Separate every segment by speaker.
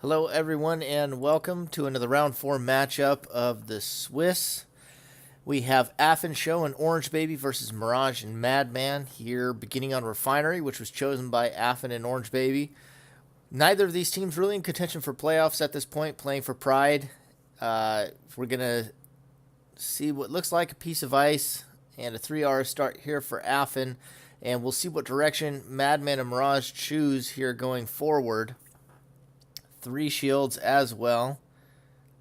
Speaker 1: Hello everyone and welcome to another round 4 matchup of the Swiss. We have Afin, Shou, and Orange Baby versus M1RAGE and Madman here beginning on Refinery, which was chosen by Afin and Orange Baby. Neither of these teams really in contention for playoffs at this point, playing for pride. We're going to see what looks like a piece of ice and a 3R start here for Afin, and we'll see what direction Madman and M1RAGE choose here going forward. 3 shields as well.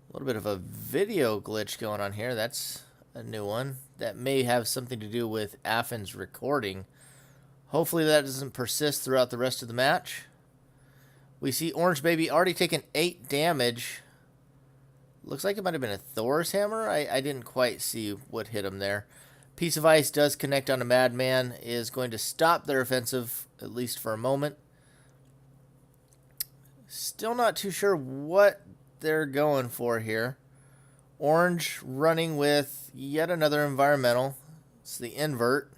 Speaker 1: A little bit of a video glitch going on here. That's a new one. That may have something to do with Afin's recording. Hopefully that doesn't persist throughout the rest of the match. We see Orange Baby already taken 8 damage. Looks like it might have been a Thor's hammer. I didn't quite see what hit him there. Piece of ice does connect on a Madman. Is going to stop their offensive, at least for a moment. Still not too sure what they're going for here. Orange running with yet another environmental. It's the invert.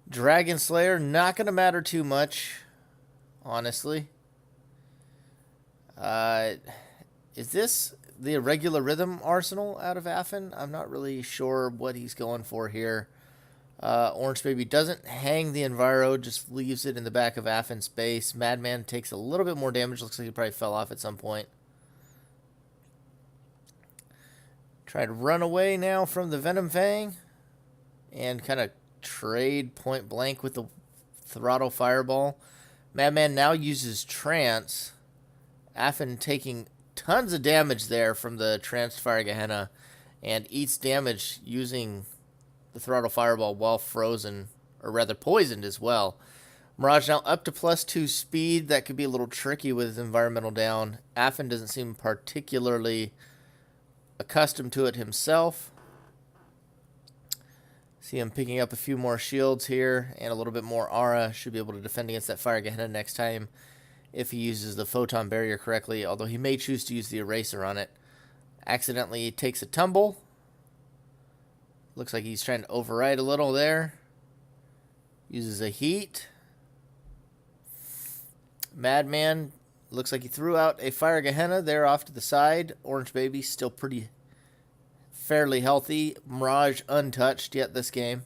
Speaker 1: Dragon Slayer, not going to matter too much, honestly. Is this the irregular rhythm arsenal out of Afin? I'm not really sure what he's going for here. Orange Baby doesn't hang the Enviro, just leaves it in the back of Afin's base. Madman takes a little bit more damage. Looks like he probably fell off at some point. Try to run away now from the Venom Fang and kind of trade point blank with the throttle fireball. Madman now uses trance. Afin taking tons of damage there from the tranced fire Gehenna and eats damage using the throttle fireball while frozen, or rather poisoned as well. M1RAGE now up to +2 speed. That could be a little tricky with his environmental down. Afin doesn't seem particularly accustomed to it himself. See him picking up a few more shields here and a little bit more aura. Should be able to defend against that fire Gehenna next time if he uses the photon barrier correctly, although he may choose to use the eraser on it. Accidentally takes a tumble. Looks like he's trying to override a little there. Uses a heat. Madman looks like he threw out a fire Gehenna there off to the side. Orange Baby still fairly healthy. M1RAGE untouched yet this game.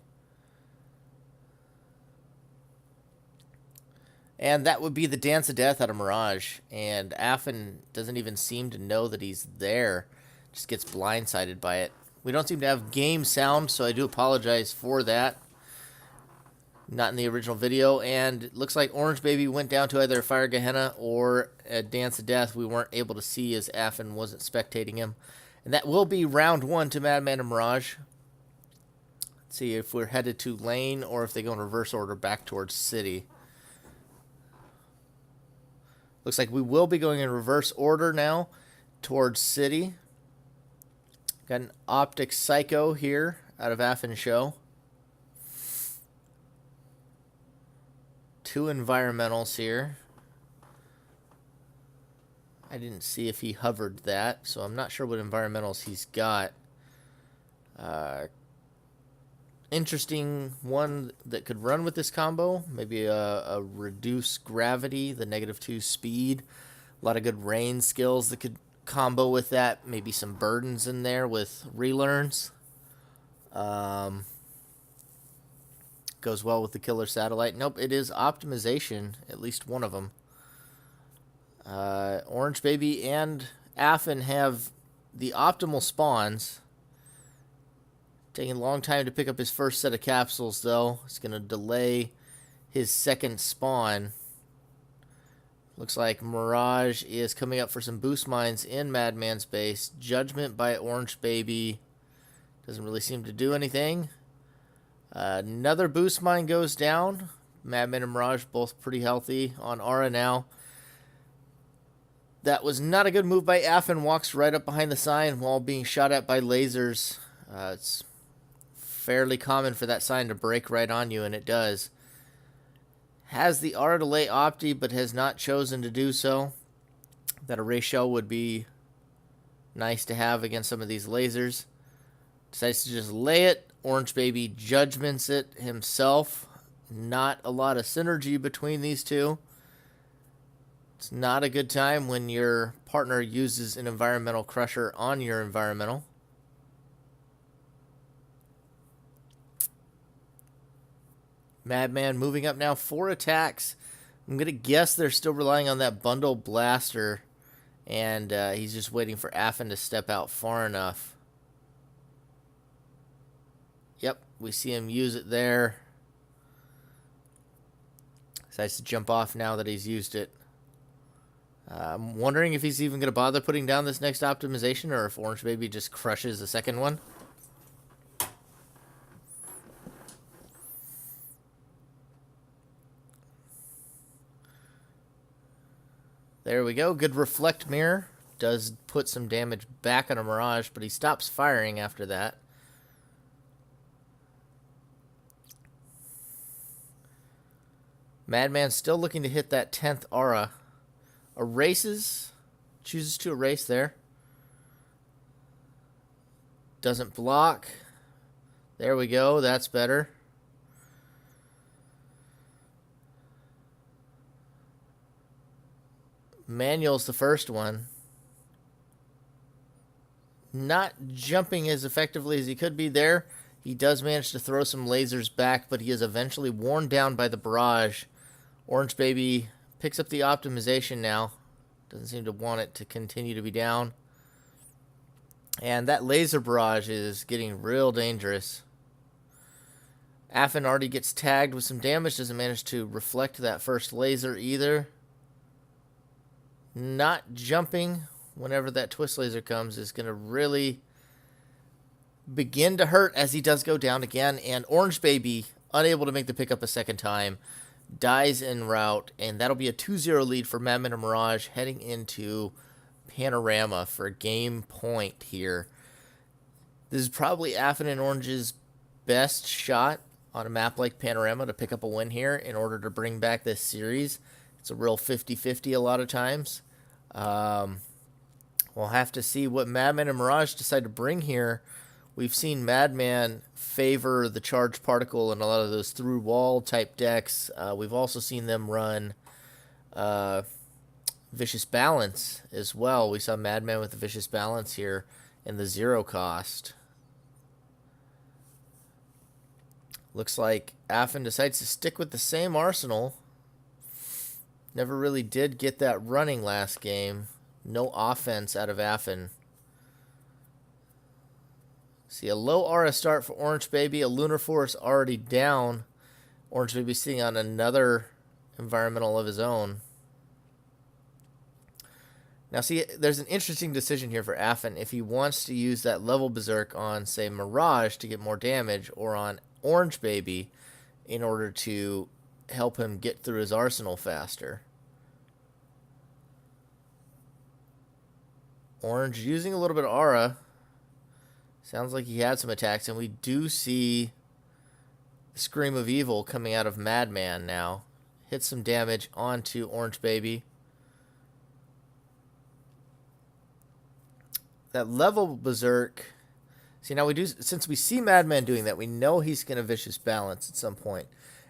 Speaker 1: And that would be the dance of death out of M1RAGE. And Afin doesn't even seem to know that he's there. Just gets blindsided by it. We don't seem to have game sound, so I do apologize for that. Not in the original video. And it looks like Orange Baby went down to either a fire Gehenna or a dance of death. We weren't able to see as Afin wasn't spectating him. And that will be round 1 to Madman and M1RAGE. Let's see if we're headed to lane or if they go in reverse order back towards city. Looks like we will be going in reverse order now towards city. Got an Optic Psycho here out of Afin Shou. 2 environmentals here. I didn't see if he hovered that, so I'm not sure what environmentals he's got. Interesting one that could run with this combo. Maybe a reduce gravity, the -2 speed. A lot of good rain skills that could combo with that. Maybe some burdens in there with relearns. Goes well with the killer satellite. Nope, it is optimization, at least one of them. Orange Baby and Afin have the optimal spawns. Taking a long time to pick up his first set of capsules, though. It's going to delay his second spawn. Looks like M1RAGE is coming up for some boost mines in Madman's base. Judgment by Orange Baby doesn't really seem to do anything. Another boost mine goes down. Madman and M1RAGE both pretty healthy on aura now. That was not a good move by Afin. Walks right up behind the sign while being shot at by lasers. It's fairly common for that sign to break right on you, and it does. Has the aura to lay Opti, but has not chosen to do so. That array shell would be nice to have against some of these lasers. Decides to just lay it. Orange Baby judgments it himself. Not a lot of synergy between these two. It's not a good time when your partner uses an environmental crusher on your environmental. Madman moving up now, 4 attacks. I'm going to guess they're still relying on that bundle blaster, and he's just waiting for Afin to step out far enough. Yep, we see him use it there. Decides to jump off now that he's used it. I'm wondering if he's even going to bother putting down this next optimization, or if Orange Baby just crushes the second one. There we go. Good reflect mirror. Does put some damage back on a Mirage, but he stops firing after that. Madman still looking to hit that 10th aura. Erases. Chooses to erase there. Doesn't block. There we go. That's better. Manual's the first one. Not jumping as effectively as he could be there. He does manage to throw some lasers back, but he is eventually worn down by the barrage. Orange Baby picks up the optimization now. Doesn't seem to want it to continue to be down. And that laser barrage is getting real dangerous. Afin already gets tagged with some damage. Doesn't manage to reflect that first laser either. Not jumping whenever that twist laser comes is going to really begin to hurt as he does go down again. And Orange Baby, unable to make the pickup a second time, dies en route. And that'll be a 2-0 lead for Madman and Mirage heading into Panorama for game point here. This is probably Afin and Orange's best shot on a map like Panorama to pick up a win here in order to bring back this series. It's a real 50-50 a lot of times. We'll have to see what Madman and Mirage decide to bring here. We've seen Madman favor the charged particle in a lot of those through wall type decks. We've also seen them run Vicious Balance as well. We saw Madman with the Vicious Balance here in the 0 cost. Looks like Afin decides to stick with the same arsenal. Never really did get that running last game. No offense out of Afin. See a low aura start for Orange Baby. A Lunar Force already down. Orange Baby sitting on another environmental of his own. Now see, there's an interesting decision here for Afin. If he wants to use that level Berserk on, say, Mirage to get more damage, or on Orange Baby in order to help him get through his arsenal faster. Orange using a little bit of aura. Sounds like he had some attacks, and we do see Scream of Evil coming out of Madman now. Hits some damage onto Orange Baby. That level Berserk. See, now we do, since we see Madman doing that, we know he's going to Vicious Balance at some point.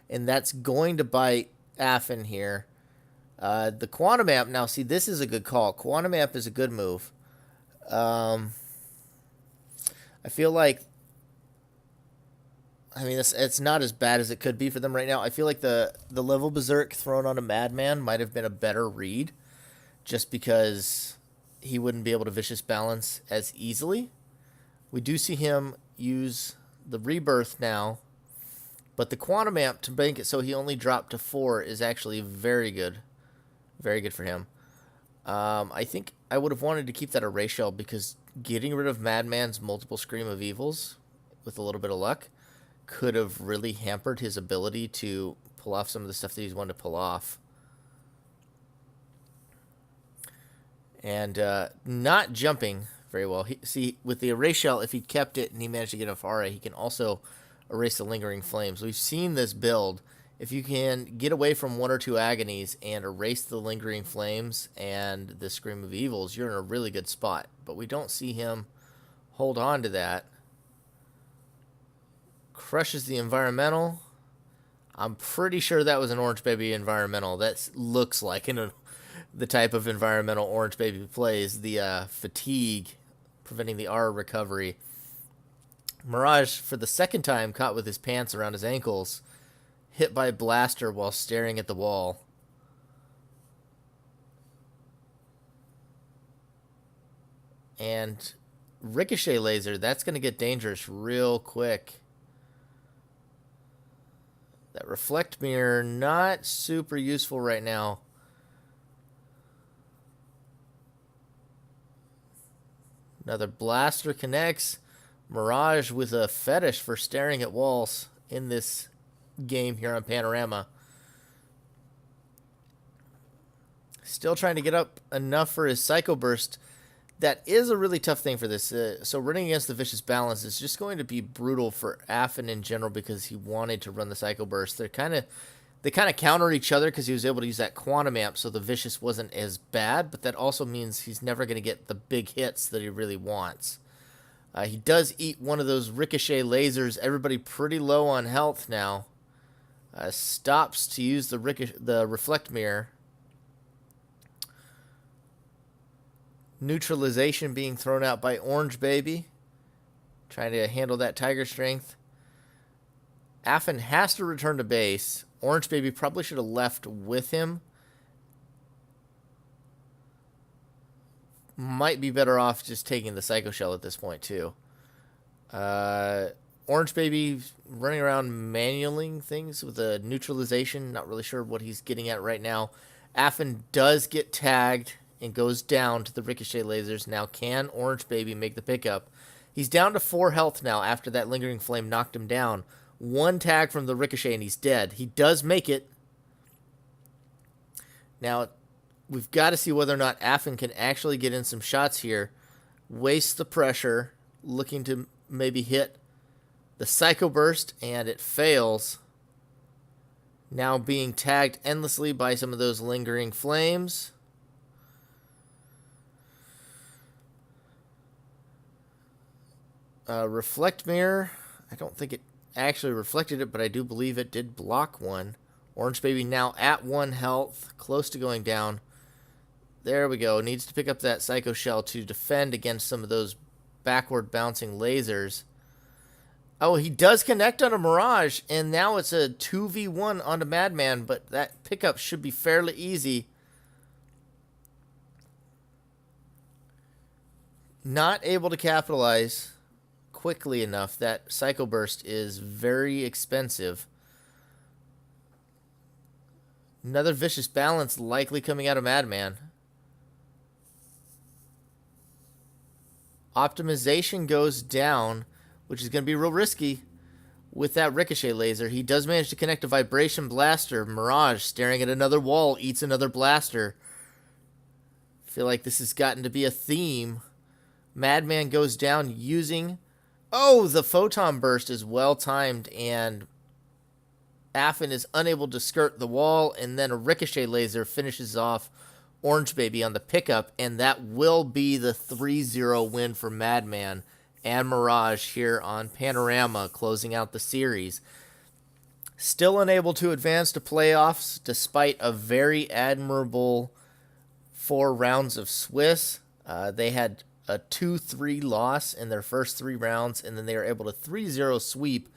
Speaker 1: And that's going to bite Afin here. The Quantum Amp, now see, this is a good call. Quantum Amp is a good move. I feel like, I mean, it's not as bad as it could be for them right now. I feel like the level Berserk thrown on a Madman might have been a better read, just because he wouldn't be able to Vicious Balance as easily. We do see him use the Rebirth now, but the Quantum Amp to make it so he only dropped to 4 is actually very good. Very good for him. I think I would have wanted to keep that Array Shell, because getting rid of Madman's multiple Scream of Evils with a little bit of luck could have really hampered his ability to pull off some of the stuff that he's wanted to pull off. And not jumping very well. See, with the Erase Shell, if he kept it and he managed to get enough aura, he can also erase the Lingering Flames. We've seen this build. If you can get away from 1 or 2 Agonies and erase the Lingering Flames and the Scream of Evils, you're in a really good spot. But we don't see him hold on to that. Crushes the Environmental. I'm pretty sure that was an Orange Baby Environmental. That looks like an the type of environmental Orange Baby plays, the fatigue, preventing the R recovery. Mirage, for the second time, caught with his pants around his ankles, hit by blaster while staring at the wall. And ricochet laser, that's going to get dangerous real quick. That reflect mirror, not super useful right now. Another blaster connects. Mirage with a fetish for staring at walls in this game here on Panorama. Still trying to get up enough for his Psycho Burst. That is a really tough thing for this. So running against the Vicious Balance is just going to be brutal for Afin in general because he wanted to run the Psycho Burst. They kind of counter each other because he was able to use that Quantum Amp, so the Vicious wasn't as bad, but that also means he's never going to get the big hits that he really wants. He does eat one of those ricochet lasers. Everybody pretty low on health now. Stops to use the reflect mirror. Neutralization being thrown out by Orange Baby. Trying to handle that Tiger Strength. Afin has to return to base. Orange Baby probably should have left with him. Might be better off just taking the Psycho Shell at this point, too. Orange Baby running around manualing things with a neutralization. Not really sure what he's getting at right now. Afin does get tagged and goes down to the ricochet lasers. Now, can Orange Baby make the pickup? He's down to 4 health now after that Lingering Flame knocked him down. 1 tag from the ricochet and he's dead. He does make it. Now, we've got to see whether or not Afin can actually get in some shots here. Waste the pressure, looking to maybe hit the Psycho Burst, and it fails. Now being tagged endlessly by some of those Lingering Flames. Reflect Mirror. I don't think it actually reflected it, but I do believe it did block one. Orange Baby now at 1 health, close to going down. There we go. Needs to pick up that Psycho Shell to defend against some of those backward bouncing lasers. Oh, he does connect on a Mirage, and now it's a 2v1 onto Madman, but that pickup should be fairly easy. Not able to capitalize quickly enough. That Psycho Burst is very expensive. Another Vicious Balance likely coming out of Madman. Optimization goes down, which is going to be real risky with that ricochet laser. He does manage to connect a Vibration Blaster. Mirage staring at another wall, eats another blaster. Feel like this has gotten to be a theme. Madman goes down using... Oh, the Photon Burst is well timed, and Afin is unable to skirt the wall, and then a ricochet laser finishes off Orange Baby on the pickup, and that will be the 3-0 win for Madman and Mirage here on Panorama, closing out the series. Still unable to advance to playoffs, despite a very admirable 4 rounds of Swiss. They had a 2-3 loss in their first 3 rounds, and then they were able to 3-0 sweep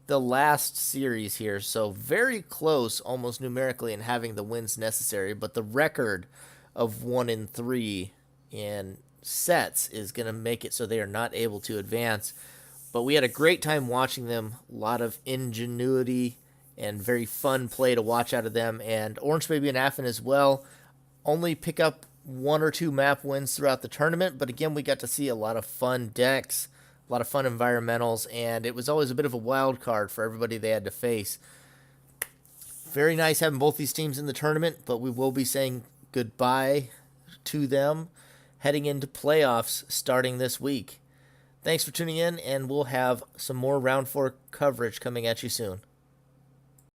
Speaker 1: the last series here. So very close, almost numerically, in having the wins necessary, but the record of 1-3 in sets is going to make it so they are not able to advance. But we had a great time watching them. A lot of ingenuity and very fun play to watch out of them. And Orange Baby and Afin as well only pick up 1 or 2 map wins throughout the tournament, but again, we got to see a lot of fun decks, a lot of fun environmentals, and it was always a bit of a wild card for everybody they had to face. Very nice having both these teams in the tournament, but we will be saying goodbye to them heading into playoffs starting this week. Thanks for tuning in, and we'll have some more Round 4 coverage coming at you soon.